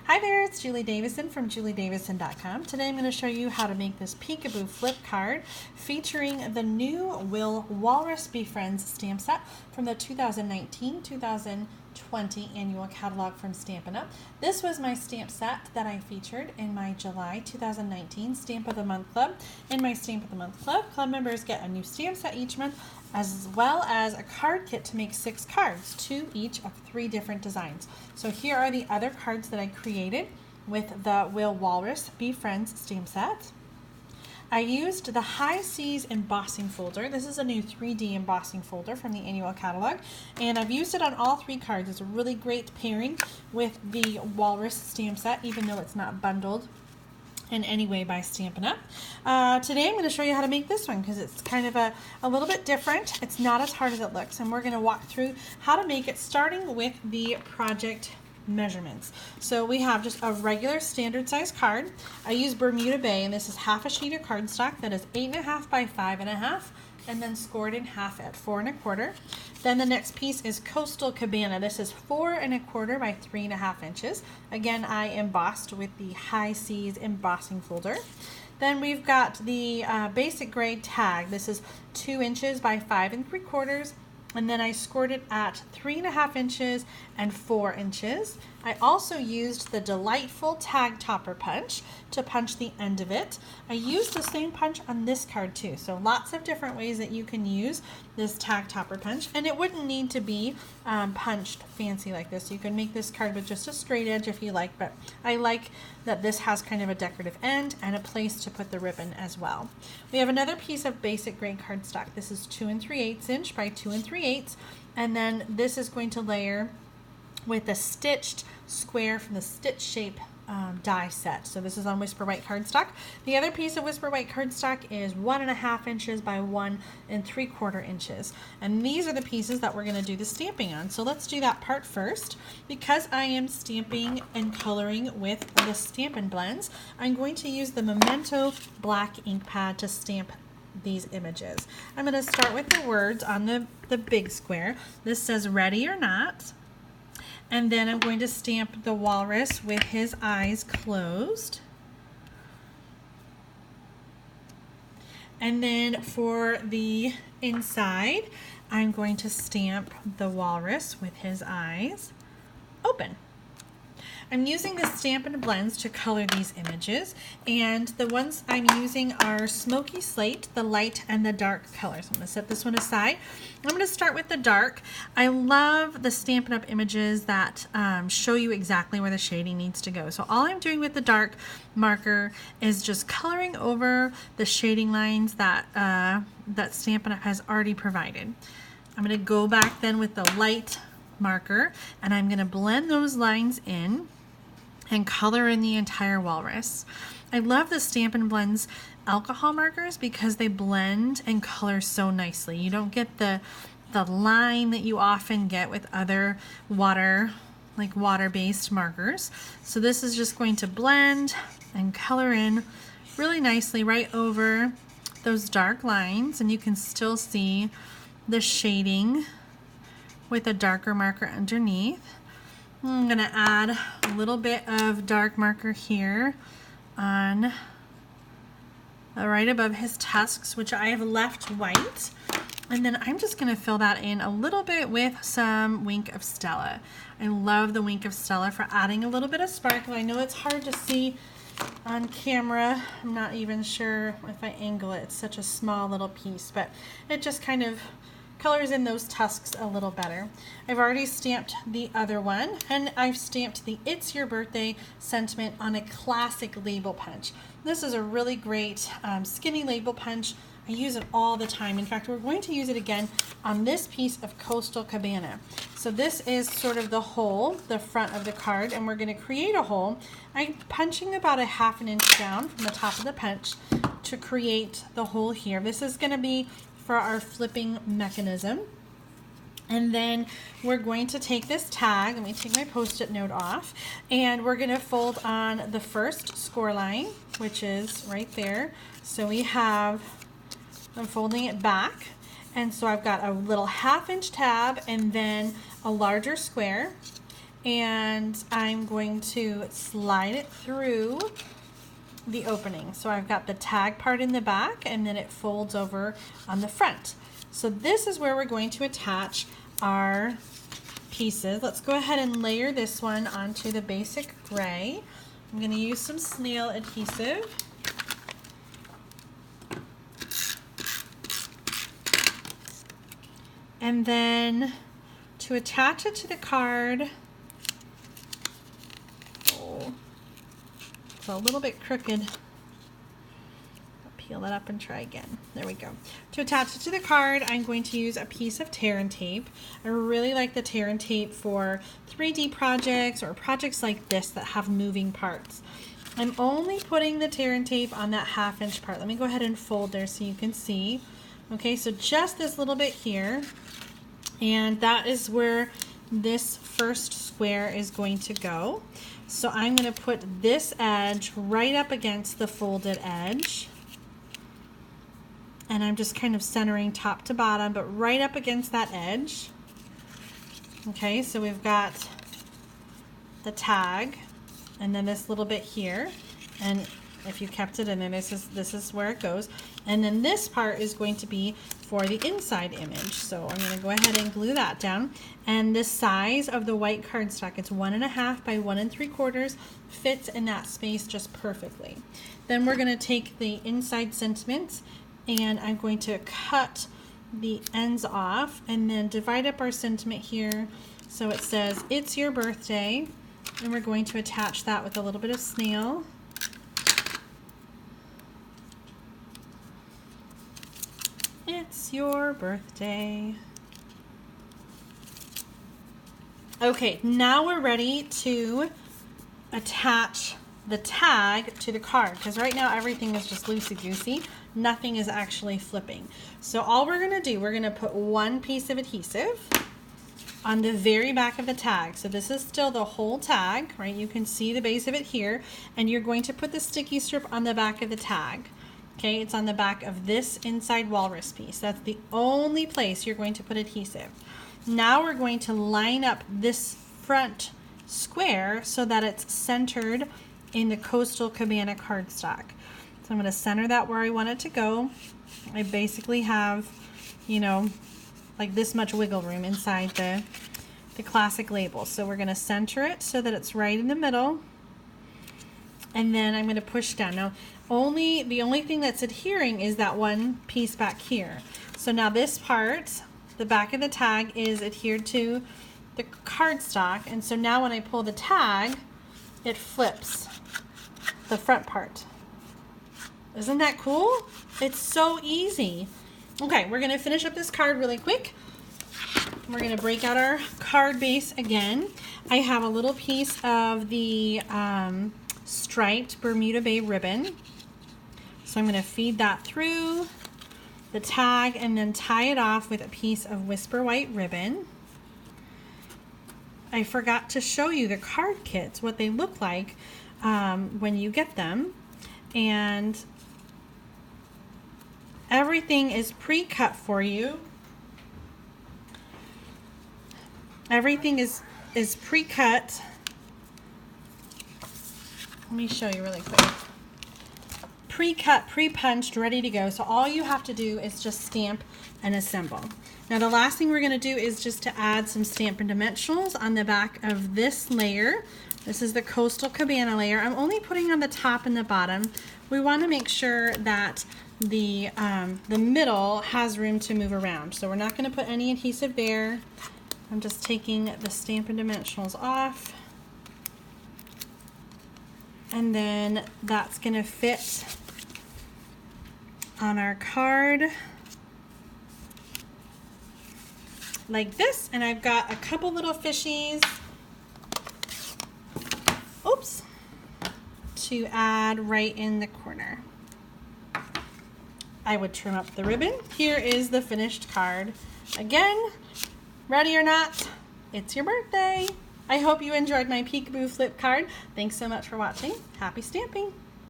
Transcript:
Hi there, it's Julie Davison from juliedavison.com. Today I'm going to show you how to make this Peekaboo flip card featuring the new We'll Walrus Be Friends stamp set from the 2019-2020 annual catalog from Stampin' Up. This was my stamp set that I featured in my July 2019 Stamp of the Month Club. In my Stamp of the Month Club, club members get a new stamp set each month, as well as a card kit to make 6 cards, 2 each of 3 different designs. So here are the other cards that I created with the We'll Walrus Be Friends stamp set. I used the High Seas embossing folder. This is a new 3D embossing folder from the annual catalog, and I've used it on all 3 cards. It's a really great pairing with the Walrus stamp set, even though it's not bundled in any way by Stampin' Up. Today I'm going to show you how to make this one because it's kind of a little bit different. It's not as hard as it looks, and we're going to walk through how to make it, starting with the project measurements. So we have just a regular standard size card. I use Bermuda Bay, and this is half a sheet of cardstock that is 8.5 by 5.5, and then scored in half at 4 1/4. Then the next piece is Coastal Cabana. This is 4 1/4 by 3.5 inches. Again, I embossed with the High Seas embossing folder. Then we've got the basic grade tag. This is 2 inches by 5 3/4. And then I scored it at 3.5 inches and 4 inches. I also used the delightful tag topper punch to punch the end of it. I used the same punch on this card too, so lots of different ways that you can use this tag topper punch, and it wouldn't need to be punched fancy like this. You can make this card with just a straight edge if you like, but I like that this has kind of a decorative end and a place to put the ribbon as well. We have another piece of basic grade cardstock. This is 2 3/8 inch by 2 3/8, and then this is going to layer with a stitched square from the Stitch Shape die set. So this is on Whisper White cardstock. The other piece of Whisper White cardstock is 1.5 inches by 1 3/4 inches. And these are the pieces that we're going to do the stamping on. So let's do that part first. Because I am stamping and coloring with the Stampin' Blends, I'm going to use the Memento black ink pad to stamp these images. I'm going to start with the words on the big square. This says ready or not. And then I'm going to stamp the walrus with his eyes closed. And then for the inside, I'm going to stamp the walrus with his eyes open. I'm using the Stampin' Blends to color these images, and the ones I'm using are Smoky Slate, the light and the dark colors. I'm going to set this one aside. I'm going to start with the dark. I love the Stampin' Up! Images that show you exactly where the shading needs to go. So all I'm doing with the dark marker is just coloring over the shading lines that, that Stampin' Up! Has already provided. I'm going to go back then with the light marker, and I'm going to blend those lines in and color in the entire walrus. I love the Stampin' Blends alcohol markers because they blend and color so nicely. You don't get the line that you often get with other water-based markers. So this is just going to blend and color in really nicely right over those dark lines, and you can still see the shading with a darker marker underneath. I'm going to add a little bit of dark marker here on right above his tusks, which I have left white. And then I'm just going to fill that in a little bit with some Wink of Stella. I love the Wink of Stella for adding a little bit of sparkle. I know it's hard to see on camera. I'm not even sure if I angle it. It's such a small little piece, but it just kind of colors in those tusks a little better. I've already stamped the other one, and I've stamped the It's Your Birthday sentiment on a classic label punch. This is a really great skinny label punch. I use it all the time. In fact, we're going to use it again on this piece of Coastal Cabana. So this is sort of the hole, the front of the card, and we're going to create a hole. I'm punching about 1/2 inch down from the top of the punch to create the hole here. This is going to be for our flipping mechanism. And then we're going to take this tag, let me take my post-it note off, and we're going to fold on the first score line, which is right there. So we have, I'm folding it back, and so I've got a little 1/2 inch tab and then a larger square, and I'm going to slide it through the opening. So I've got the tag part in the back, and then it folds over on the front. So this is where we're going to attach our pieces. Let's go ahead and layer this one onto the basic gray. I'm going to use some snail adhesive. And then to attach it to the card, oh, it's a little bit crooked. I'll peel that up and try again. There we go. To attach it to the card, I'm going to use a piece of tear and tape. I really like the tear and tape for 3D projects or projects like this that have moving parts. I'm only putting the tear and tape on that 1/2 inch part. Let me go ahead and fold there so you can see. Okay, so just this little bit here. And that is where this first square is going to go. So I'm going to put this edge right up against the folded edge. And I'm just kind of centering top to bottom, but right up against that edge. Okay, so we've got the tag, and then this little bit here. And if you kept it in there, this is where it goes. And then this part is going to be for the inside image. So I'm going to go ahead and glue that down. And the size of the white cardstock, it's 1.5 by 1 3/4, fits in that space just perfectly. Then we're going to take the inside sentiment, and I'm going to cut the ends off and then divide up our sentiment here. So it says, "It's your birthday." And we're going to attach that with a little bit of snail. It's your birthday. Okay, now we're ready to attach the tag to the card, because right now everything is just loosey-goosey. Nothing is actually flipping. So all we're going to do, we're going to put one piece of adhesive on the very back of the tag. So this is still the whole tag, right? You can see the base of it here, and you're going to put the sticky strip on the back of the tag. Okay, it's on the back of this inside walrus piece. That's the only place you're going to put adhesive. Now we're going to line up this front square so that it's centered in the Coastal Cabana cardstock. So I'm going to center that where I want it to go. I basically have, you know, like this much wiggle room inside the classic label. So we're going to center it so that it's right in the middle. And then I'm going to push down. Now, the only thing that's adhering is that one piece back here. So now this part, the back of the tag, is adhered to the cardstock. And so now when I pull the tag, it flips the front part. Isn't that cool? It's so easy. Okay, we're going to finish up this card really quick. We're going to break out our card base again. I have a little piece of the striped Bermuda Bay ribbon. So I'm going to feed that through the tag and then tie it off with a piece of Whisper White ribbon. I forgot to show you the card kits, what they look like when you get them. And everything is pre-cut for you. Everything is pre-cut. Let me show you really quick. Pre-cut, pre-punched, ready to go. So all you have to do is just stamp and assemble. Now the last thing we're going to do is just to add some Stampin' Dimensionals on the back of this layer. This is the Coastal Cabana layer. I'm only putting on the top and the bottom. We want to make sure that the middle has room to move around. So we're not going to put any adhesive there. I'm just taking the Stampin' Dimensionals off. And then that's going to fit on our card like this. And I've got a couple little fishies, oops, to add right in the corner. I would trim up the ribbon. Here is the finished card. Again, ready or not, it's your birthday. I hope you enjoyed my Peekaboo flip card. Thanks so much for watching. Happy stamping.